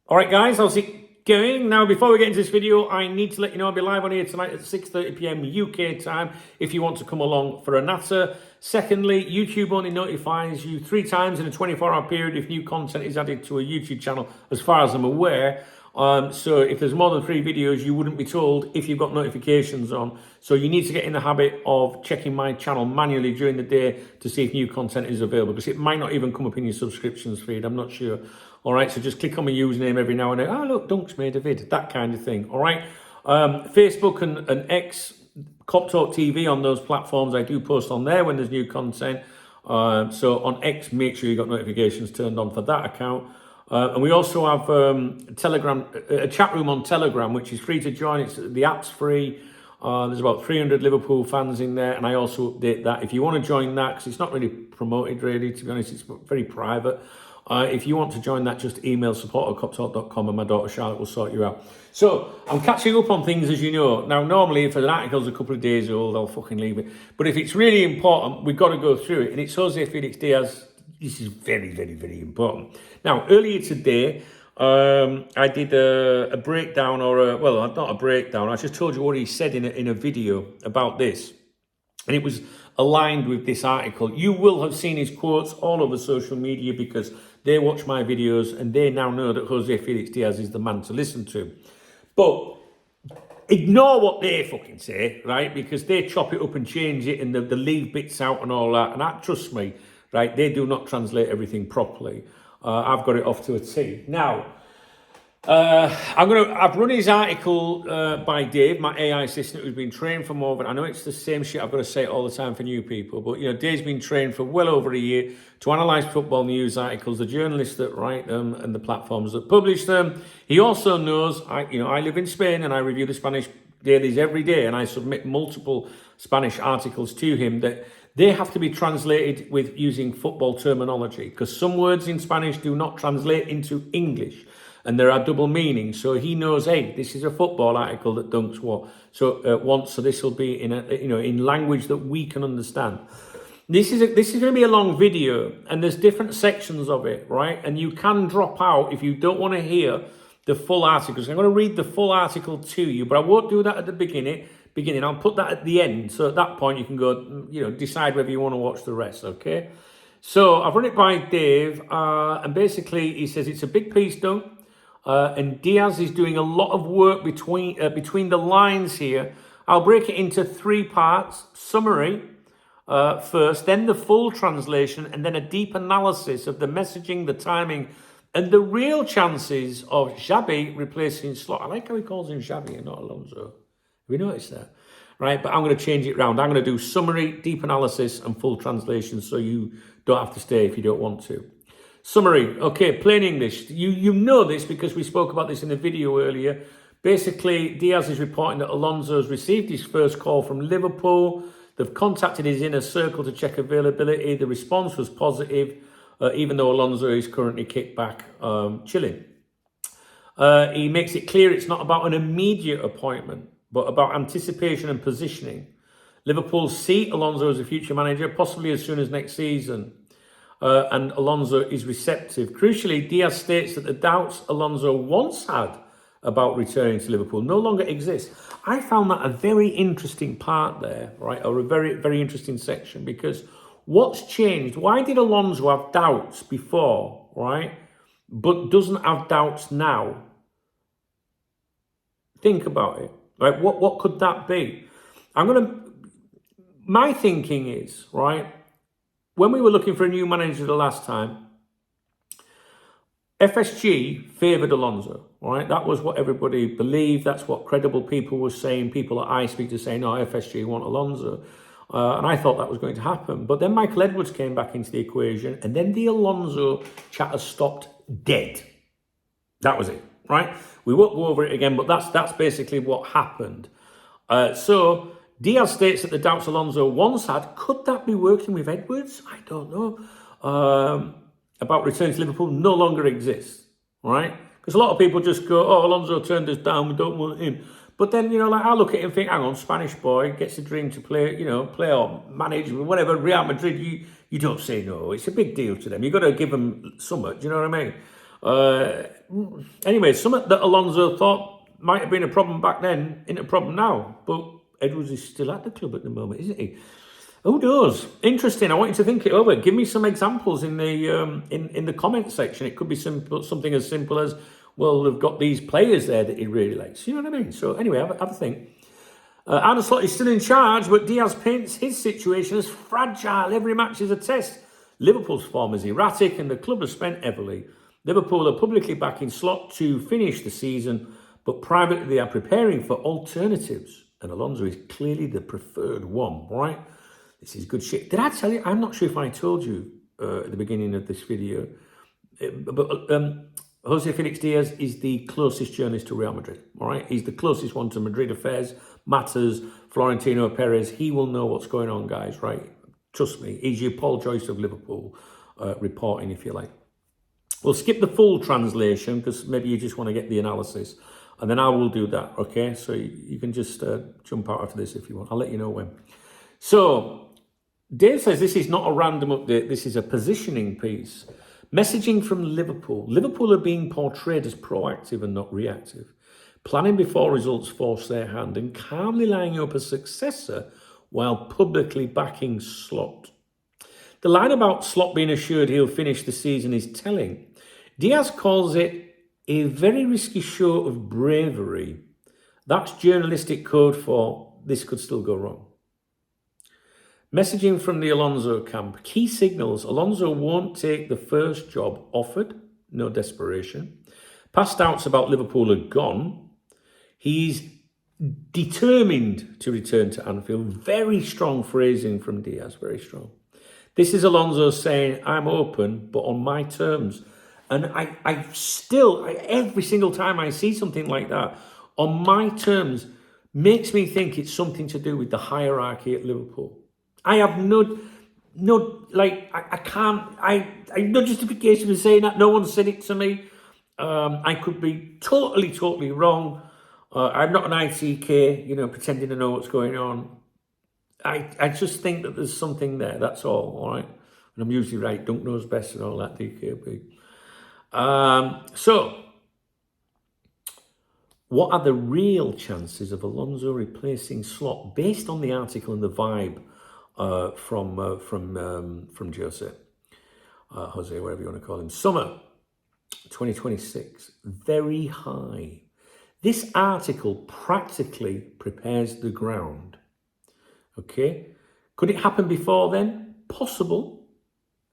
All right, guys, how's it going? Now, before we get into this video, I need to let you know I'll be live on here tonight at 6:30 p.m. UK time if you want to come along for a natter. Secondly, YouTube only notifies you 3 times in a 24-hour period if new content is added to a YouTube channel, as far as I'm aware. So if there's more than 3 videos, you wouldn't be told if you've got notifications on. So you need to get in the habit of checking my channel manually during the day to see if new content is available, because it might not even come up in your subscriptions feed. I'm not sure. All right, so just click on my username every now and then. Oh, look, Dunk's made a vid, that kind of thing. All right, Facebook and X, Cop Talk TV, on those platforms, I do post on there when there's new content. So on X, make sure you've got notifications turned on for that account. And we also have a chat room on Telegram, which is free to join. The app's free. There's about 300 Liverpool fans in there, and I also update that. If you want to join that, because it's not really promoted, really, to be honest, it's very private. If you want to join that, just email support@coptalk.com and my daughter Charlotte will sort you out. So I'm catching up on things, as you know. Now, normally, if an article's a couple of days old, I'll fucking leave it. But if it's really important, we've got to go through it. And it's José Félix Díaz. This is very, very, very important. Now, earlier today, I did a breakdown, well, not a breakdown. I just told you what he said in a video about this. And it was aligned with this article. You will have seen his quotes all over social media because they watch my videos and they now know that José Félix Díaz is the man to listen to. But ignore what they fucking say, right? Because they chop it up and change it and they leave bits out and all that. And that, trust me, right, they do not translate everything properly. I've got it off to a T. Now, I've run his article by Dave, my AI assistant, who's been trained for more than, I know it's the same shit, I've got to say it all the time for new people, but you know, Dave's been trained for well over a year to analyse football news articles, the journalists that write them and the platforms that publish them. He also knows, I live in Spain and I review the Spanish dailies every day, and I submit multiple Spanish articles to him that they have to be translated with using football terminology, because some words in Spanish do not translate into English. And there are double meanings, so he knows. Hey, this is a football article that Dunks wants, so this will be in language that we can understand. This is going to be a long video, and there's different sections of it, right? And you can drop out if you don't want to hear the full article. So I'm going to read the full article to you, but I won't do that at the beginning. I'll put that at the end, so at that point you can go, decide whether you want to watch the rest. Okay. So I've run it by Dave, and basically he says it's a big piece, Dunk. And Díaz is doing a lot of work between the lines here. I'll break it into 3 parts. Summary first, then the full translation, and then a deep analysis of the messaging, the timing, and the real chances of Xabi replacing Slot. I like how he calls him Xabi and not Alonso. Have you noticed that? Right, but I'm going to change it around. I'm going to do summary, deep analysis, and full translation, so you don't have to stay if you don't want to. Summary, okay, plain English. You know this because we spoke about this in a video earlier. Basically, Díaz is reporting that Alonso has received his first call from Liverpool. They've contacted his inner circle to check availability. The response was positive, even though Alonso is currently kicked back, chilling. He makes it clear it's not about an immediate appointment, but about anticipation and positioning. Liverpool see Alonso as a future manager, possibly as soon as next season. And Alonso is receptive. Crucially, Díaz states that the doubts Alonso once had about returning to Liverpool no longer exist. I found that a very interesting part there, right? Or a very, very interesting section, because what's changed? Why did Alonso have doubts before, right? But doesn't have doubts now? Think about it, right? What could that be? My thinking is, right, when we were looking for a new manager the last time, FSG favoured Alonso, right? That was what everybody believed. That's what credible people were saying. People that I speak to say, no, FSG want Alonso. And I thought that was going to happen. But then Michael Edwards came back into the equation, and then the Alonso chatter stopped dead. That was it, right? We won't go over it again, but that's basically what happened. So Díaz states that the doubts Alonso once had, could that be working with Edwards? I don't know. About returning to Liverpool no longer exists, right? Because a lot of people just go, oh, Alonso turned us down, we don't want him. But then, I look at him and think, hang on, Spanish boy gets a dream to play, play or manage, whatever, Real Madrid, you don't say no. It's a big deal to them. You've got to give them something, do you know what I mean? Anyway, something that Alonso thought might have been a problem back then, isn't a problem now. But Edwards is still at the club at the moment, isn't he? Who knows? Interesting. I want you to think it over. Give me some examples in the in the comment section. It could be something as simple as, well, they've got these players there that he really likes. You know what I mean? So anyway, have a think. Arne Slot is still in charge, but Díaz paints his situation as fragile. Every match is a test. Liverpool's form is erratic and the club has spent heavily. Liverpool are publicly backing Slot to finish the season, but privately they are preparing for alternatives. And Alonso is clearly the preferred one, right? This is good shit. Did I tell you? I'm not sure if I told you at the beginning of this video, but José Félix Díaz is the closest journalist to Real Madrid, all right? He's the closest one to Madrid affairs, matters, Florentino Perez. He will know what's going on, guys, right? Trust me. He's your Paul Joyce of Liverpool reporting, if you like. We'll skip the full translation because maybe you just want to get the analysis. And then I will do that, okay? So you can just jump out after this if you want. I'll let you know when. So Dave says this is not a random update. This is a positioning piece. Messaging from Liverpool. Liverpool are being portrayed as proactive and not reactive. Planning before results force their hand and calmly lining up a successor while publicly backing Slot. The line about Slot being assured he'll finish the season is telling. Díaz calls it a very risky show of bravery. That's journalistic code for this could still go wrong. Messaging from the Alonso camp. Key signals. Alonso won't take the first job offered. No desperation. Past doubts about Liverpool are gone. He's determined to return to Anfield. Very strong phrasing from Díaz. Very strong. This is Alonso saying, I'm open, but on my terms. And I still, every single time I see something like that, on my terms, makes me think it's something to do with the hierarchy at Liverpool. I have no justification for saying that. No one said it to me. I could be totally wrong. I'm not an ITK, pretending to know what's going on. I just think that there's something there. That's all right? And I'm usually right. Dunk knows best and all that, DKB. So, what are the real chances of Alonso replacing Slot based on the article and the vibe from José, José, whatever you want to call him? Summer 2026, very high. This article practically prepares the ground. Okay, could it happen before then? Possible,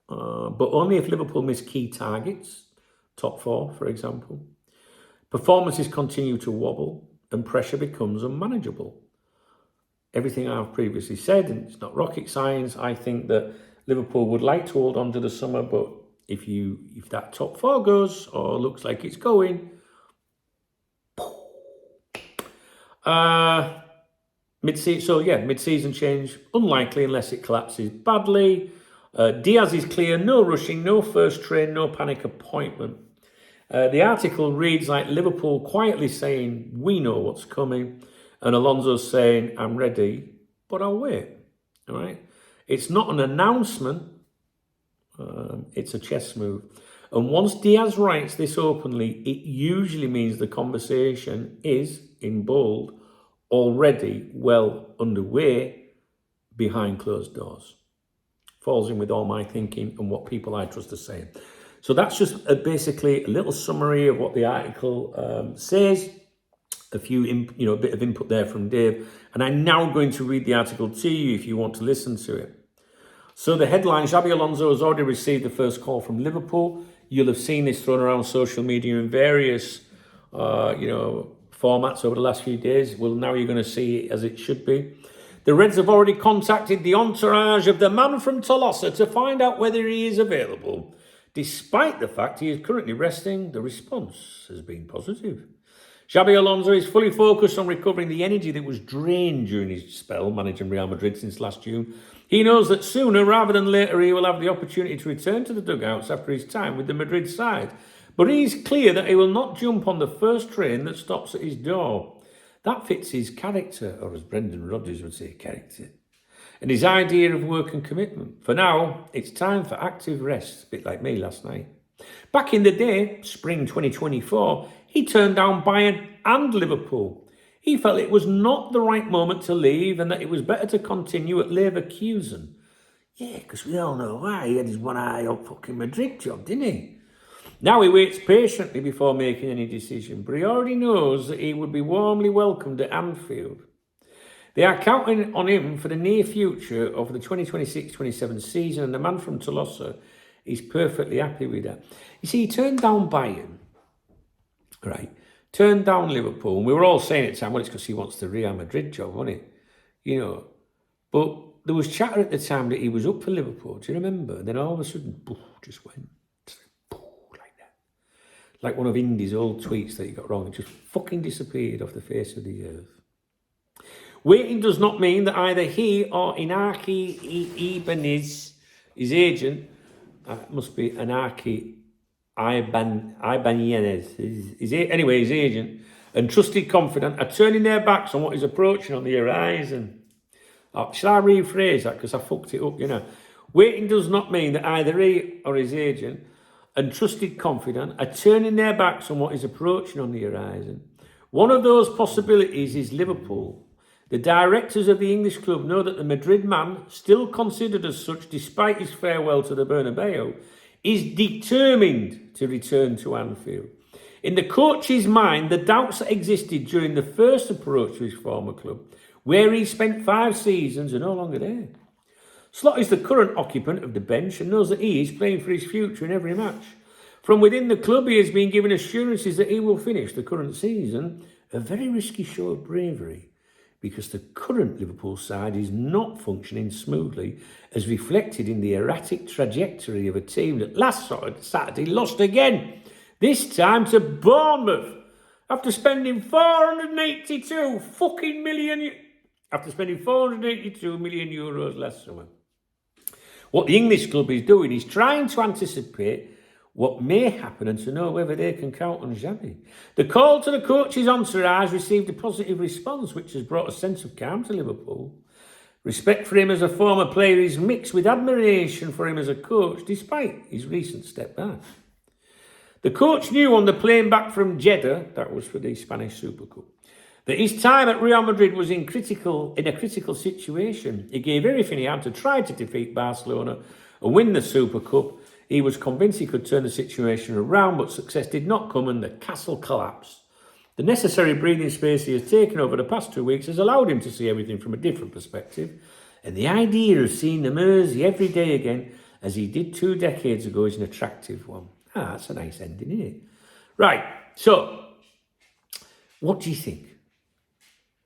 but only if Liverpool miss key targets, top four, for example. Performances continue to wobble and pressure becomes unmanageable. Everything I've previously said, and it's not rocket science, I think that Liverpool would like to hold on to the summer, but if that top four goes or looks like it's going, mid-season change, unlikely unless it collapses badly. Díaz is clear, no rushing, no first train, no panic appointment. The article reads like Liverpool quietly saying, we know what's coming, and Alonso saying, I'm ready, but I'll wait. All right? It's not an announcement, it's a chess move. And once Díaz writes this openly, it usually means the conversation is, in bold, already well underway behind closed doors. Falls in with all my thinking and what people I trust are saying. So that's just basically a little summary of what the article says. A bit of input there from Dave. And I'm now going to read the article to you if you want to listen to it. So the headline, Xabi Alonso has already received the first call from Liverpool. You'll have seen this thrown around social media in various, formats over the last few days. Well, now you're going to see it as it should be. The Reds have already contacted the entourage of the man from Tolosa to find out whether he is available. Despite the fact he is currently resting, the response has been positive. Xabi Alonso is fully focused on recovering the energy that was drained during his spell managing Real Madrid since last June. He knows that sooner rather than later he will have the opportunity to return to the dugouts after his time with the Madrid side. But he is clear that he will not jump on the first train that stops at his door. That fits his character, or as Brendan Rodgers would say, character, and his idea of work and commitment. For now, it's time for active rest, a bit like me last night. Back in the day, spring 2024, he turned down Bayern and Liverpool. He felt it was not the right moment to leave and that it was better to continue at Leverkusen. Yeah, because we all know why. He had his one eye on fucking Madrid job, didn't he? Now he waits patiently before making any decision, but he already knows that he would be warmly welcomed at Anfield. They are counting on him for the near future of the 2026-27 season, and the man from Tolosa is perfectly happy with that. You see, he turned down Bayern, right? Turned down Liverpool, and we were all saying at the time, well, it's because he wants the Real Madrid job, wasn't it? You know, but there was chatter at the time that he was up for Liverpool. Do you remember? And then all of a sudden, poof, just went poof, like that. Like one of Indy's old tweets that he got wrong. It just fucking disappeared off the face of the earth. Waiting does not mean that either he or Inaki Ibanez, his agent, must be Inaki Ibanez, his agent, and trusted confidant are turning their backs on what is approaching on the horizon. Shall I rephrase that? Because I fucked it up, you know. Waiting does not mean that either he or his agent and trusted confidant are turning their backs on what is approaching on the horizon. One of those possibilities is Liverpool. The directors of the English club know that the Madrid man, still considered as such despite his farewell to the Bernabeu, is determined to return to Anfield. In the coach's mind, the doubts that existed during the first approach to his former club, where he spent 5 seasons, are no longer there. Slot is the current occupant of the bench and knows that he is playing for his future in every match. From within the club, he has been given assurances that he will finish the current season, a very risky show of bravery, because the current Liverpool side is not functioning smoothly, as reflected in the erratic trajectory of a team that last Saturday lost again, this time to Bournemouth, after spending 482 million euros last summer. What the English club is doing is trying to anticipate what may happen and to know whether they can count on Xabi. The call to the coach's entourage received a positive response, which has brought a sense of calm to Liverpool. Respect for him as a former player is mixed with admiration for him as a coach, despite his recent step back. The coach knew on the plane back from Jeddah, that was for the Spanish Super Cup, that his time at Real Madrid was in a critical situation. He gave everything he had to try to defeat Barcelona and win the Super Cup. He was convinced he could turn the situation around, but success did not come and the castle collapsed. The necessary breathing space he has taken over the past 2 weeks has allowed him to see everything from a different perspective, and the idea of seeing the Mersey every day again, as he did 2 decades ago, is an attractive one. That's a nice ending, isn't it? Right, so, what do you think?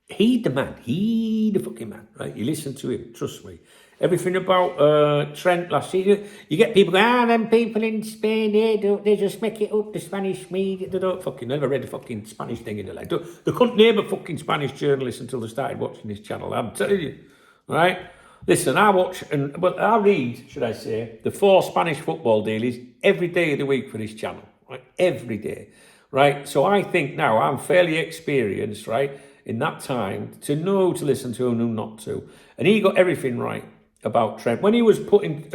He the man, he the fucking man, right? You listen to him, trust me. Everything about Trent last season, you get people going, them people in Spain, they just make it up, the Spanish media, they don't fucking, never read a fucking Spanish thing in their life. They couldn't name a fucking Spanish journalist until they started watching this channel, I'm telling you, right? Listen, I read, should I say, the 4 Spanish football dailies every day of the week for this channel, right? Every day, right? So I think now I'm fairly experienced, right, in that time to know to listen to and who not to. And he got everything right about Trent. When he was putting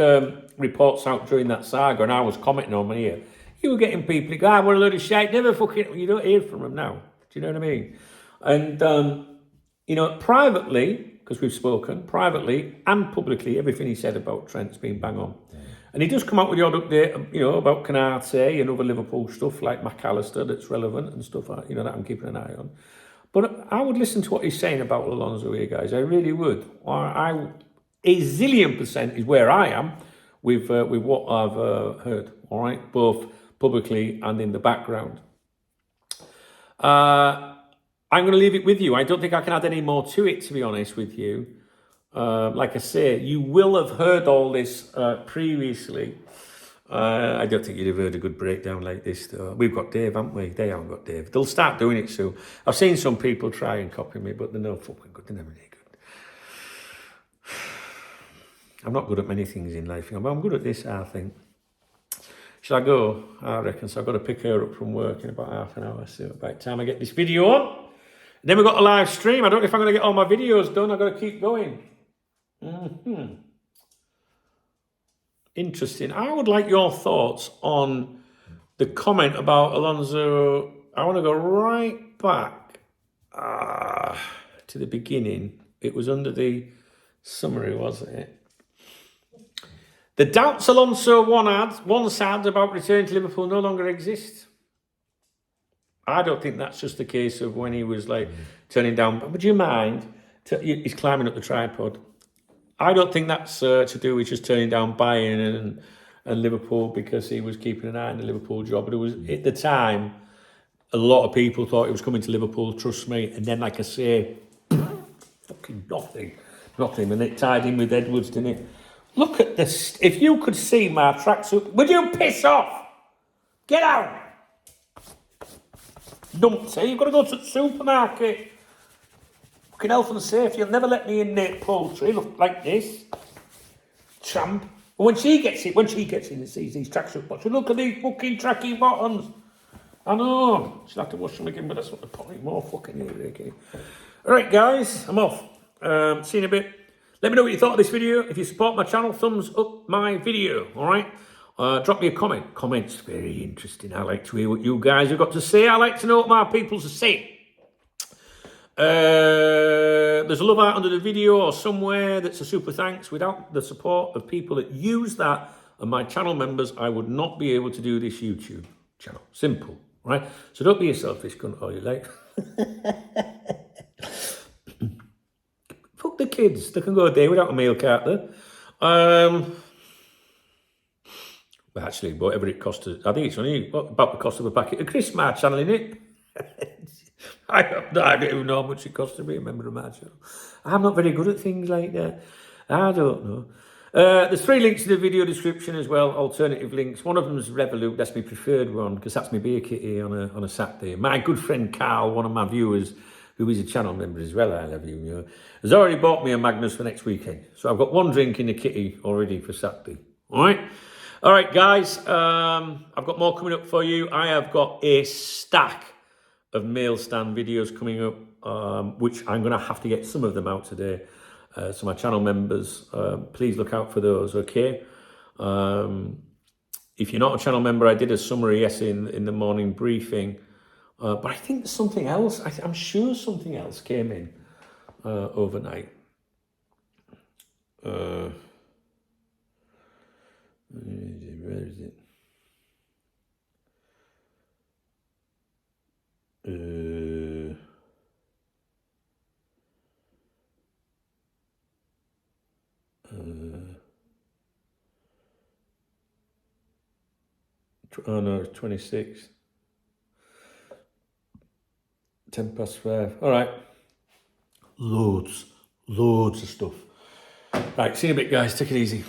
reports out during that saga and I was commenting on him here, you were getting people go, what a load of shite, never fucking, you don't hear from him now. Do you know what I mean? And, you know, privately, because we've spoken, privately and publicly, everything he said about Trent's been bang on. And he does come out with the odd update, you know, about Canate and other Liverpool stuff like McAllister that's relevant and stuff, you know, that I'm keeping an eye on. But I would listen to what he's saying about Alonso here, guys. I really would. A zillion % is where I am with what I've heard, all right, both publicly and in the background. I'm going to leave it with you. I don't think I can add any more to it, to be honest with you. Like I say, you will have heard all this previously. I don't think you'd have heard a good breakdown like this, though. We've got Dave, haven't we? They haven't got Dave. They'll start doing it soon. I've seen some people try and copy me, but they're no fucking good. They're never any good. I'm not good at many things in life, but I'm good at this, I think. Shall I go? I reckon so. I've got to pick her up from work in about half an hour. So by the time I get this video on, then we've got a live stream. I don't know if I'm going to get all my videos done. I've got to keep going. Interesting. I would like your thoughts on the comment about Alonso, I want to go right back to the beginning. It was under the summary, wasn't it? The doubts Alonso once had about returning to Liverpool no longer exist. I don't think that's just the case of when he was like turning down. Would you mind? He's climbing up the tripod. I don't think that's to do with just turning down Bayern and Liverpool because he was keeping an eye on the Liverpool job. But it was at the time, a lot of people thought he was coming to Liverpool. Trust me. And then, like I say, fucking nothing, and it tied in with Edwards, didn't it? Look at this. If you could see my tracksuit, would you piss off? Get out. Numpty, you've got to go to the supermarket. Fucking health and safety. You'll never let me in there, poultry. Look like this. Tramp. When she gets in and sees these tracksuit bottoms, look at these fucking tracky bottoms. I know. She'll have to wash them again, but that's not the point. More fucking here again. Alright, guys, I'm off. See you in a bit. Let me know what you thought of this video. If you support my channel, thumbs up my video, alright? Drop me a comment. Comments, very interesting. I like to hear what you guys have got to say. I like to know what my people's are saying. There's a love art under the video or somewhere that's a super thanks. Without the support of people that use that and my channel members, I would not be able to do this YouTube channel. Simple, right? So don't be a selfish cunt all you like. Fuck the kids. They can go a day without a meal cart there. But actually, whatever it costs, I think it's only about the cost of a packet of crisps, my channel, innit? I don't even know how much it costs to be a member of my channel. I'm not very good at things like that. I don't know. There's 3 links in the video description as well, alternative links. One of them is Revolut, that's my preferred one, because that's my beer kitty on a Saturday. My good friend Carl, one of my viewers, who is a channel member as well, I love you, has already bought me a Magnus for next weekend. So I've got 1 drink in the kitty already for Saturday. All right, guys, I've got more coming up for you. I have got a stack of mail stand videos coming up, which I'm going to have to get some of them out today. So my channel members, please look out for those, okay? If you're not a channel member, I did a summary, yes, in the morning briefing. But I think something else, I'm sure something else came in overnight. Where is it? Oh no, it's 26. 5:10. All right. Loads of stuff. Right, see you in a bit, guys. Take it easy.